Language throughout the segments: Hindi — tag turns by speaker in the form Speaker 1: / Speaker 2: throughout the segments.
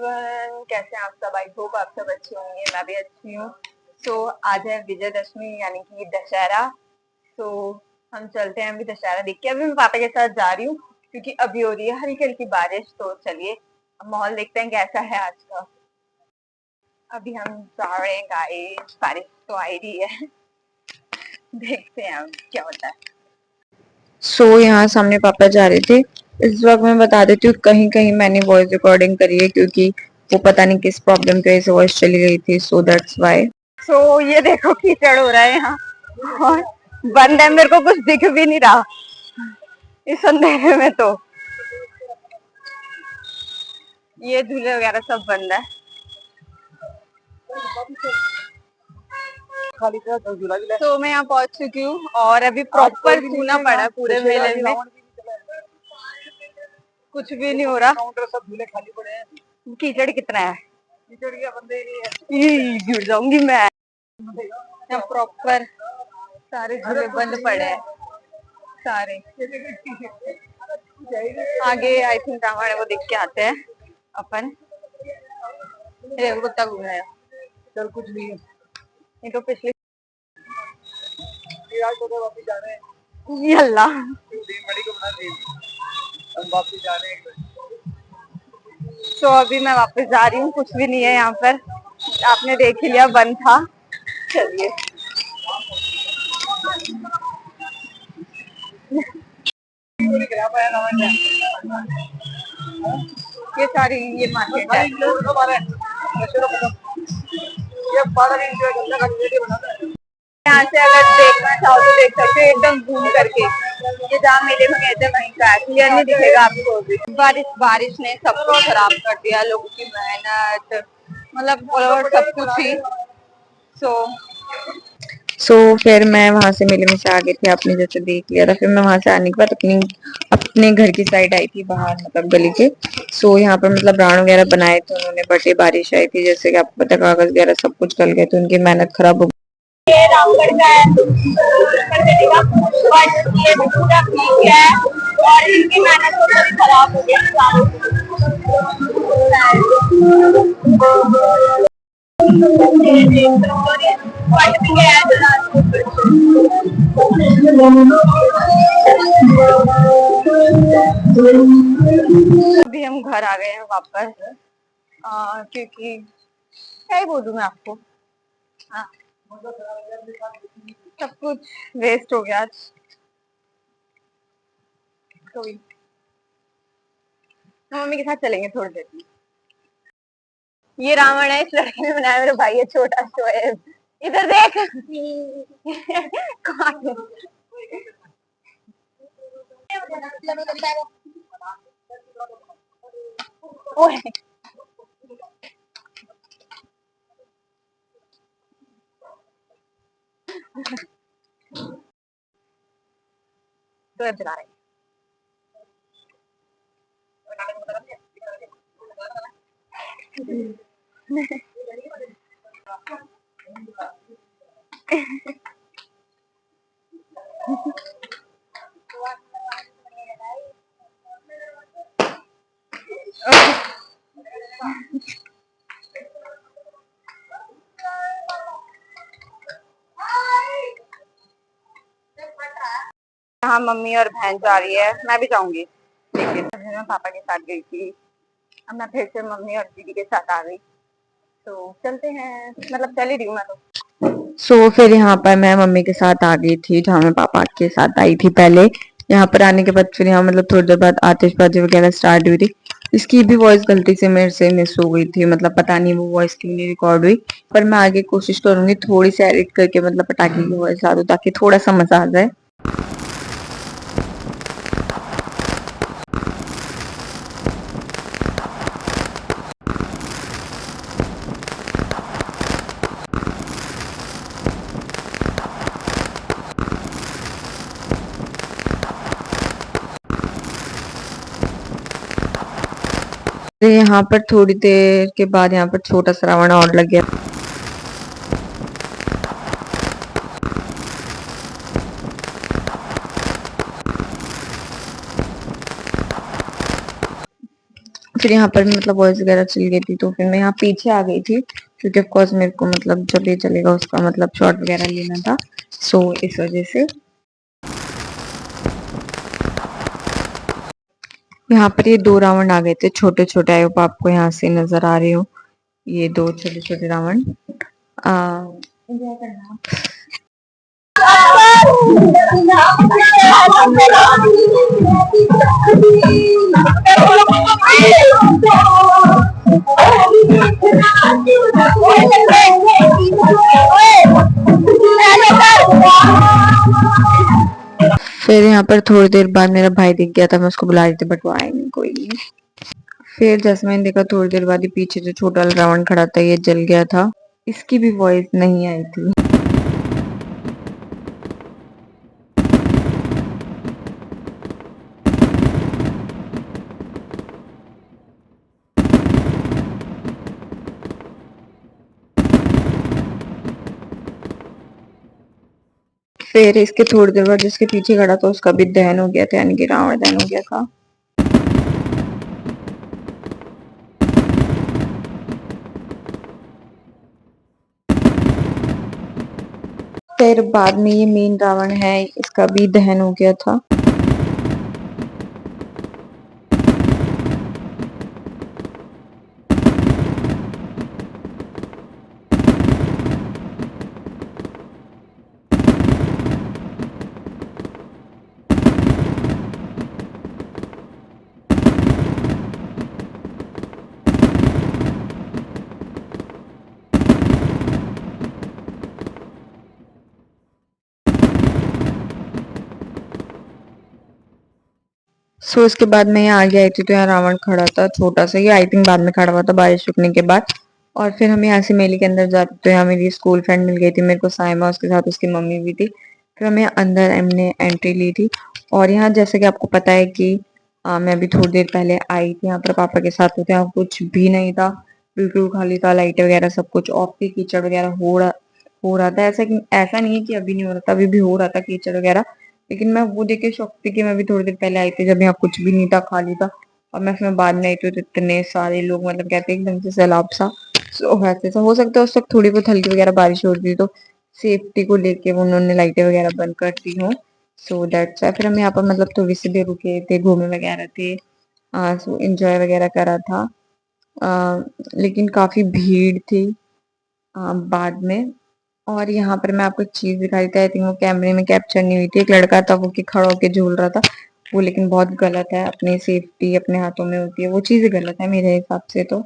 Speaker 1: एवरीवन, कैसे हैं आप सब। आई होप आप सब अच्छे होंगे, मैं भी अच्छी हूँ। सो आज है विजयदशमी यानी कि दशहरा। सो हम चलते हैं अभी दशहरा देख के। अभी मैं पापा के साथ जा रही हूँ क्योंकि अभी हो रही है हल्की हल्की बारिश। तो चलिए अब माहौल देखते हैं कैसा है आज का। अभी हम जा रहे हैं गाइस, बारिश तो आ ही रही है। देखते हैं अब क्या होता है।
Speaker 2: यहाँ सामने पापा जा रहे थे। इस वक्त मैं बता देती हूँ, कहीं कहीं मैंने वॉइस रिकॉर्डिंग करी है क्योंकि वो पता नहीं किस प्रॉब्लम की वजह से वॉइस चली गई थी, सो दैट्स व्हाई।
Speaker 1: ये देखो कीचड़ हो रहा है यहाँ और बंद है, मेरे को कुछ दिख भी नहीं रहा इस अंधेरे में। तो ये झूले वगैरह सब बंद है। तो मैं यहाँ पहुंच चुकी हूँ और अभी प्रॉपर सूना पड़ा है पूरे मेले में। कुछ भी नहीं हो रहा, सब झूले खाली पड़े हैं। कीचड़ कितना है, कीचड़ के बंदे ही गिर जाऊंगी मैं। यहाँ प्रॉपर सारे झूले बंद पड़े हैं सारे। आगे आई थिंक रावण है, वो देख के आते हैं अपन। कुत्ता घूम रहा है, चल कुछ नहीं है। ये तो पिछले वापस जा रहे हैं, अल्लाह हम वापस जा रहे हैं। तो अभी मैं वापस जा रही हूँ, कुछ भी नहीं है यहाँ पर। आपने देख ही लिया, बंद था। चलिए ये सारी ये मार्केट है। यहाँ से अगर देखना चाहो तो देख सकते हो, एकदम घूम करके। ये जहाँ मेले में गए थे वहीं का है, क्लियर नहीं दिखेगा आपको भी। बारिश ने सब कुछ खराब कर दिया, लोगों की मेहनत, मतलब और सब कुछ ही।
Speaker 2: फिर मैं वहां से मेले में से आ गई थी, आपने जैसे देख लिया था। फिर मैं वहां से आने के बाद अपने घर की साइड आई थी, बाहर मतलब गली के। यहाँ पर मतलब रावण वगैरह बनाए थे उन्होंने, बट ये बारिश आई थी, जैसे कि आपको पता, कागज वगैरह सब कुछ गल गए थे, उनकी मेहनत खराब हो गई।
Speaker 1: ये रामगढ़ का है, ये पूरा पीक है और इनकी मेहनत तो पूरी खराब हो गई। अभी हम घर आ गए हैं वापस, क्योंकि क्या ही बोलूं मैं आपको। हाँ, सब कुछ वेस्ट हो गया आज। तो मम्मी के साथ चलेंगे थोड़ी देर में। ये रावण है, इस लड़के ने बनाया, मेरे भाई है छोटा शोएब। इधर देख। कौन है? ओए तो चला रहे हाँ, मम्मी और बहन जा रही है, मैं भी जाऊंगी। लेकिन मैं पापा के साथ गई थी, अब मैं फिर से मम्मी और दीदी के साथ आ गई। तो चलते हैं, मतलब चल ही रही हूँ मैं तो।
Speaker 2: फिर यहाँ पर मैं मम्मी के साथ आ गई थी, जहाँ मैं पापा के साथ आई थी पहले। यहाँ पर आने के बाद फिर यहाँ मतलब थोड़ी देर बाद आतिशबाजी वगैरह स्टार्ट हुई थी। इसकी भी वॉइस गलती से मेरे से मिस हो गई थी, मतलब पता नहीं वो वॉइस क्यों नहीं रिकॉर्ड हुई। पर मैं आगे कोशिश करूंगी थोड़ी सी एडिट करके, मतलब पटाखे की वॉइस ला दूं ताकि थोड़ा सा मजा आ जाए। यहाँ पर थोड़ी देर के बाद यहाँ पर छोटा सा रावण और लग गया। फिर यहाँ पर मतलब वॉइस वगैरह चल गई थी, तो फिर मैं यहाँ पीछे आ गई थी क्योंकि ऑफ कोर्स मेरे को मतलब जब ये चलेगा उसका मतलब शॉट वगैरह लेना था, सो इस वजह से। यहाँ पर ये 2 रावण आ गए थे छोटे छोटे, आई होप आपको यहाँ से नजर आ रहे हो, ये 2 छोटे छोटे रावण। एंजॉय करना। फिर यहाँ पर थोड़ी देर बाद मेरा भाई दिख गया था, मैं उसको बुला रही थी बट वो आया नहीं, कोई नहीं। फिर जैसे मैंने देखा थोड़ी देर बाद ही पीछे जो छोटा रावण खड़ा था ये जल गया था, इसकी भी वॉइस नहीं आई थी। फिर इसके थोड़ी देर बाद जिसके पीछे खड़ा था उसका भी दहन हो गया था, यानी कि रावण दहन हो गया था। फिर बाद में ये मेन रावण है, इसका भी दहन हो गया था। सो इसके बाद मैं यहाँ आगे आई थी तो यहाँ रावण खड़ा था छोटा सा, ये आई थिंक बाद में खड़ा हुआ था बारिश रुकने के बाद। और फिर हम यहाँ से मेले के अंदर जाते तो यहाँ मेरी स्कूल फ्रेंड मिल गई थी मेरे को, साइमा, उसके साथ उसकी मम्मी भी थी। फिर हमें अंदर हमने एंट्री ली थी। और यहाँ जैसे कि आपको पता है कि मैं अभी थोड़ी देर पहले आई थी यहाँ पर पापा के साथ, तो यहाँ कुछ भी नहीं था, बिल्कुल खाली था, लाइट वगैरह सब कुछ ऑफ थी, कीचड़ वगैरह हो रहा था। ऐसा नहीं है कि अभी नहीं हो रहा था, अभी भी हो रहा था कीचड़ वगैरह। लेकिन मैं वो देख के शौक थी कि मैं भी थोड़ी देर पहले आई थी जब यहाँ कुछ भी नहीं था, खाली था। और मैं फिर बाद में आई थी तो इतने सारे लोग, मतलब कहते हैं एकदम से सैलाब सा। सो वैसे सा हो सकता है उस वक्त थोड़ी बहुत हल्की वगैरह बारिश हो रही थी, तो सेफ्टी को लेके उन्होंने लाइटें वगैरह बंद कर दी हो। सो दैट्स फिर हम यहाँ पर मतलब थोड़ी सी देर रुके थे, घूमे वगैरह थे, सो इंजॉय वगैरह करा था। लेकिन काफी भीड़ थी बाद में। और यहाँ पर मैं आपको एक चीज दिखाई थी, आई थिंक वो कैमरे में कैप्चर नहीं हुई थी, एक लड़का था वो कि खड़ा होके झूल रहा था वो, लेकिन बहुत गलत है, अपनी सेफ्टी अपने हाथों में होती है, वो चीज गलत है मेरे हिसाब से तो।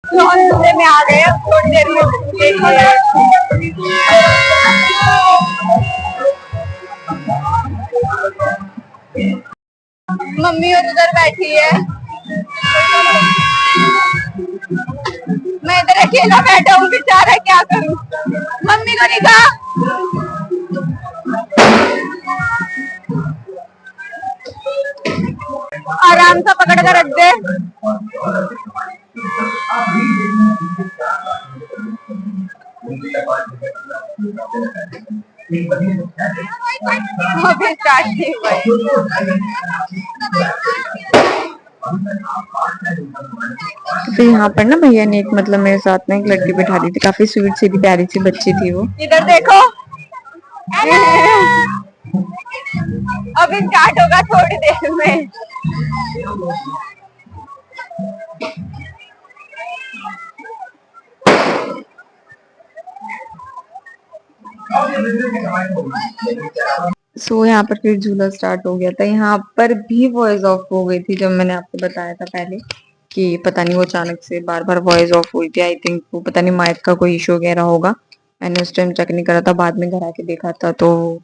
Speaker 2: में आ गए थोड़ी देर में। मम्मी और उधर बैठी है, मैं इधर अकेला बैठा हूँ बेचारा, क्या करूँ, मम्मी को नहीं कहा। आराम से पकड़ कर रख दे। अभी स्टार्ट नहीं हुआ है। फिर यहाँ पर ना भैया ने एक मतलब मेरे साथ में एक लड़की बैठा दी थी, काफी स्वीट सी थी, प्यारी सी बच्ची थी वो। इधर देखो, अभी स्टार्ट होगा थोड़ी देर में। सो यहाँ पर फिर झूला स्टार्ट हो गया था, यहाँ पर भी वॉइस ऑफ हो गई थी जब मैंने आपको बताया था पहले कि पता नहीं वो अचानक से बार बार वॉइस ऑफ हुई थी, आई थिंक वो पता नहीं माइक का कोई इशू वगैरह होगा, मैंने उस टाइम चेक नहीं करा था, बाद में घर आके देखा था तो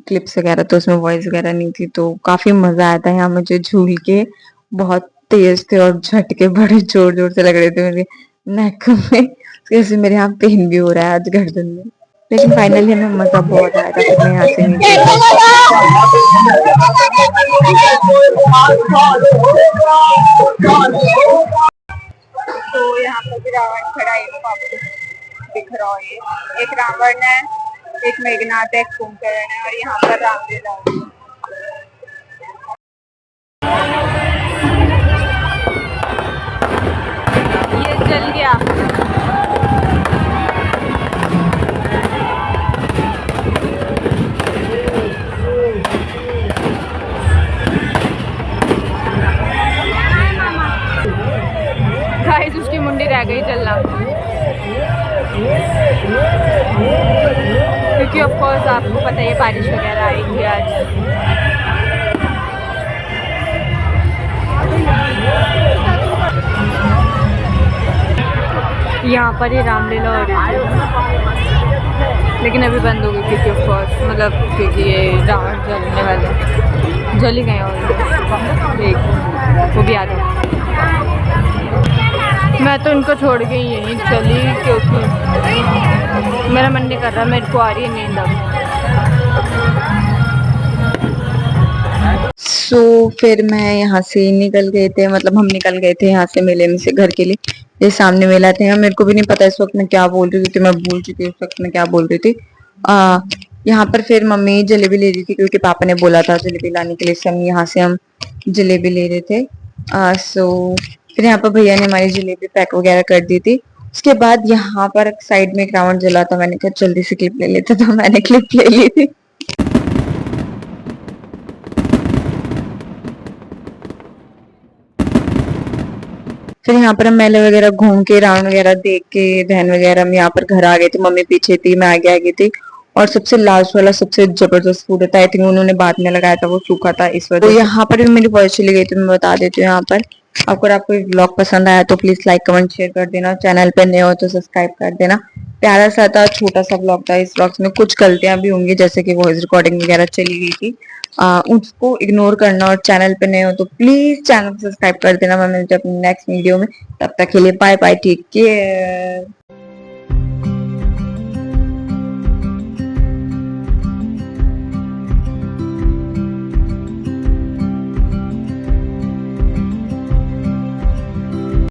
Speaker 2: क्लिप्स वगैरह तो उसमें वॉइस वगैरह नहीं थी। तो काफी मजा आया था यहाँ मुझे झूल के, बहुत तेज थे और झटके बड़े जोर जोर से लग रहे थे मेरे नेक में, जैसे मेरे यहाँ पेन भी हो रहा है आज गर्दन में। लेकिन फाइनली हमें मजा बहुत आया था, फिर मैं यहाँ से नीचे तो यहाँ पर भी रावण खड़ा है, आपको दिख रहा है, एक रावण है, एक मेघनाथ है, एक कुंभकर्ण है, और यहाँ पर रामलीला।
Speaker 1: गया। गाइस उसकी मुंडी रह गई चलना, क्योंकि ऑफ कोर्स आपको पता है बारिश वगैरह आई थी आज। यहाँ पर ही रामलीला हो रही थी, लेकिन अभी बंद हो गई क्योंकि ऑफ कोर्स मतलब क्योंकि ये रावण जलने वाले जल ही गए और देख वो भी आ रहा। मैं तो इनको छोड़ के यहीं चली क्योंकि मेरा मन नहीं कर रहा, मेरे को आ रही है नींद अब।
Speaker 2: फिर मैं यहाँ से निकल गए थे, मतलब हम निकल गए थे यहाँ से मेले में से घर के लिए। ये सामने मेला था, मेरे को भी नहीं पता इस वक्त मैं क्या बोल रही थी, मैं भूल चुकी हूँ उस वक्त मैं क्या बोल रही थी। यहाँ पर फिर मम्मी जलेबी ले रही थी क्योंकि पापा ने बोला था जलेबी लाने के लिए, हम यहाँ से हम जलेबी ले रहे थे। फिर यहाँ पर भैया ने हमारी जलेबी पैक वगैरह कर दी थी। उसके बाद यहाँ पर साइड में एक रावण जला था, मैंने कहा जल्दी से क्लिप ले लेते, तो मैंने क्लिप ले ली थी। फिर यहाँ पर हम मेले वगैरह घूम के राउंड वगैरह देख के बहन वगैरह हम यहाँ पर घर आ गए थे। मम्मी पीछे थी, मैं आगे आ गई थी। और सबसे लास्ट वाला सबसे जबरदस्त फूड था, आई थिंक उन्होंने बाद में लगाया था, वो सूखा था इस वजह। तो यहाँ पर भी मेरी वॉइस चली गई थी, मैं बता देती हूँ यहाँ पर। अगर आपको व्लॉग पसंद आया तो प्लीज लाइक कमेंट शेयर कर देना, चैनल पे नए हो तो सब्सक्राइब कर देना। प्यारा सा था, छोटा सा ब्लॉग था। इस ब्लॉग में कुछ गलतियां भी होंगी, जैसे कि वॉइस रिकॉर्डिंग वगैरह चली गई थी, उसको इग्नोर करना। और चैनल पे नए हो तो प्लीज चैनल को सब्सक्राइब कर देना। मैं मिलती हूँ अपनी नेक्स्ट वीडियो में, तब तक के लिए बाय बाय, टेक केयर।